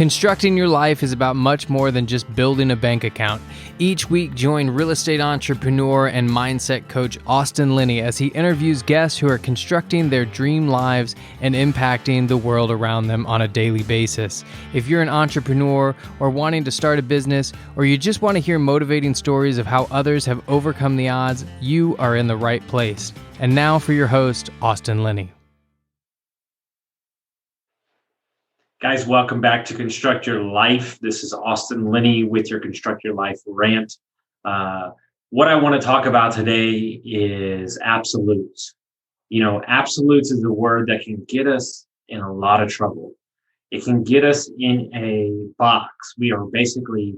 Constructing your life is about much more than just building a bank account. Each week, join real estate entrepreneur and mindset coach Austin Linney as he interviews guests who are constructing their dream lives and impacting the world around them on a daily basis. If you're an entrepreneur or wanting to start a business, or you just want to hear motivating stories of how others have overcome the odds, you are in the right place. And now for your host, Austin Linney. Guys, welcome back to Construct Your Life. This is Austin Linney with your Construct Your Life rant. What I want to talk about today is absolutes. Absolutes is a word that can get us in a lot of trouble. It can get us in a box. We are basically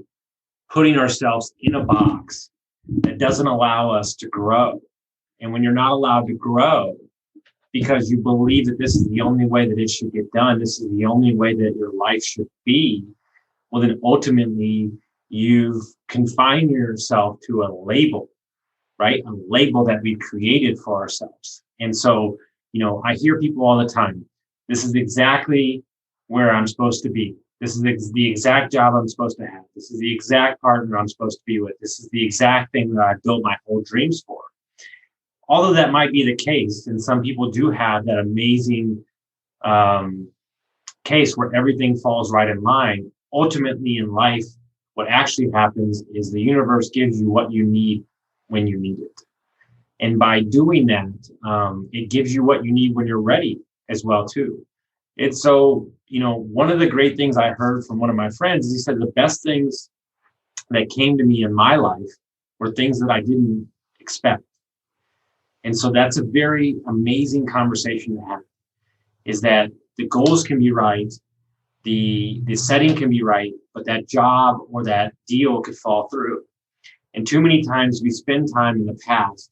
putting ourselves in a box that doesn't allow us to grow. And when you're not allowed to grow, because you believe that this is the only way that it should get done, this is the only way that your life should be, well, then ultimately you've confined yourself to a label, right? A label that we've created for ourselves. And so, I hear people all the time, this is exactly where I'm supposed to be. This is the exact job I'm supposed to have. This is the exact partner I'm supposed to be with. This is the exact thing that I built my whole dreams for. Although that might be the case, and some people do have that amazing case where everything falls right in line, ultimately in life, what actually happens is the universe gives you what you need when you need it. And by doing that, it gives you what you need when you're ready as well, too. It's so, one of the great things I heard from one of my friends is he said the best things that came to me in my life were things that I didn't expect. And so that's a very amazing conversation to have, is that the goals can be right, the setting can be right, but that job or that deal could fall through. And too many times we spend time in the past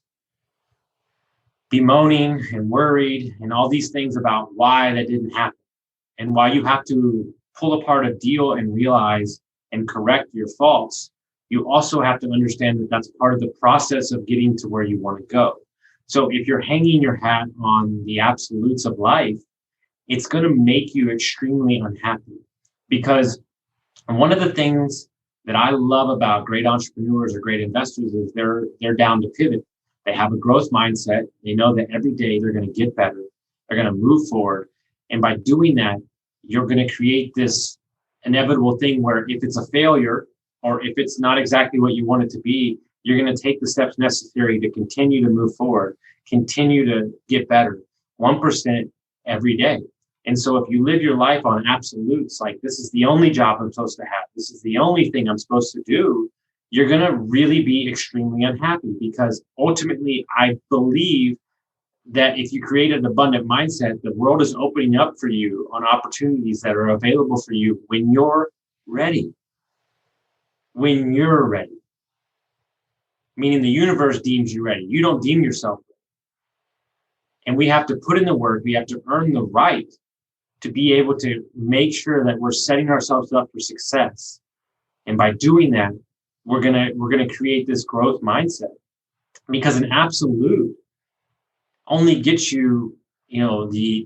bemoaning and worried and all these things about why that didn't happen. And while you have to pull apart a deal and realize and correct your faults, you also have to understand that that's part of the process of getting to where you want to go. So if you're hanging your hat on the absolutes of life, it's going to make you extremely unhappy. Because one of the things that I love about great entrepreneurs or great investors is they're down to pivot. They have a growth mindset. They know that every day they're going to get better. They're going to move forward. And by doing that, you're going to create this inevitable thing where if it's a failure or if it's not exactly what you want it to be, you're going to take the steps necessary to continue to move forward, continue to get better, 1% every day. And so if you live your life on absolutes, like this is the only job I'm supposed to have, this is the only thing I'm supposed to do, you're going to really be extremely unhappy, because ultimately I believe that if you create an abundant mindset, the world is opening up for you on opportunities that are available for you when you're ready. When you're ready. Meaning the universe deems you ready. You don't deem yourself ready. And we have to put in the work. We have to earn the right to be able to make sure that we're setting ourselves up for success. And by doing that, we're gonna create this growth mindset. Because an absolute only gets you, the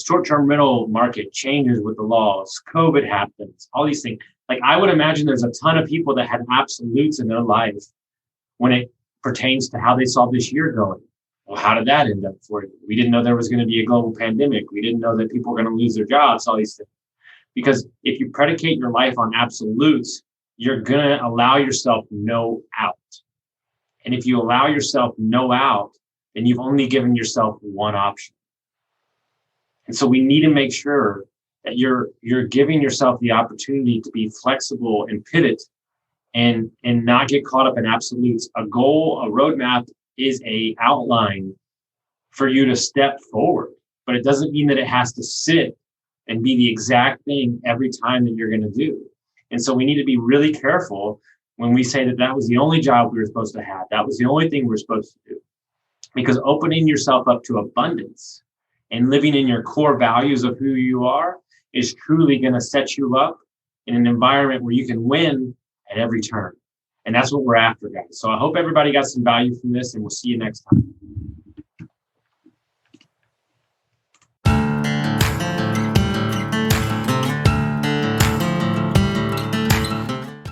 short-term rental market changes with the laws. COVID happens, all these things. Like I would imagine there's a ton of people that had absolutes in their life when it pertains to how they saw this year going. Well, how did that end up for you? We didn't know there was going to be a global pandemic. We didn't know that people were going to lose their jobs, all these things. Because if you predicate your life on absolutes, you're going to allow yourself no out. And if you allow yourself no out, then you've only given yourself one option. And so we need to make sure that you're giving yourself the opportunity to be flexible and pivot and not get caught up in absolutes. A goal, a roadmap is a outline for you to step forward, but it doesn't mean that it has to sit and be the exact thing every time that you're going to do. And so we need to be really careful when we say that that was the only job we were supposed to have. That was the only thing we're supposed to do. Because opening yourself up to abundance and living in your core values of who you are is truly going to set you up in an environment where you can win at every turn. And that's what we're after, guys. So I hope everybody got some value from this, and we'll see you next time.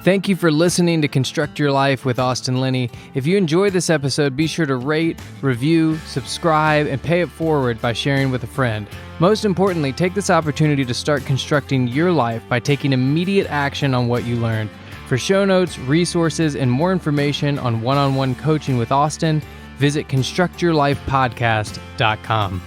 Thank you for listening to Construct Your Life with Austin Linney. If you enjoyed this episode, be sure to rate, review, subscribe, and pay it forward by sharing with a friend. Most importantly, take this opportunity to start constructing your life by taking immediate action on what you learned. For show notes, resources, and more information on one-on-one coaching with Austin, visit constructyourlifepodcast.com.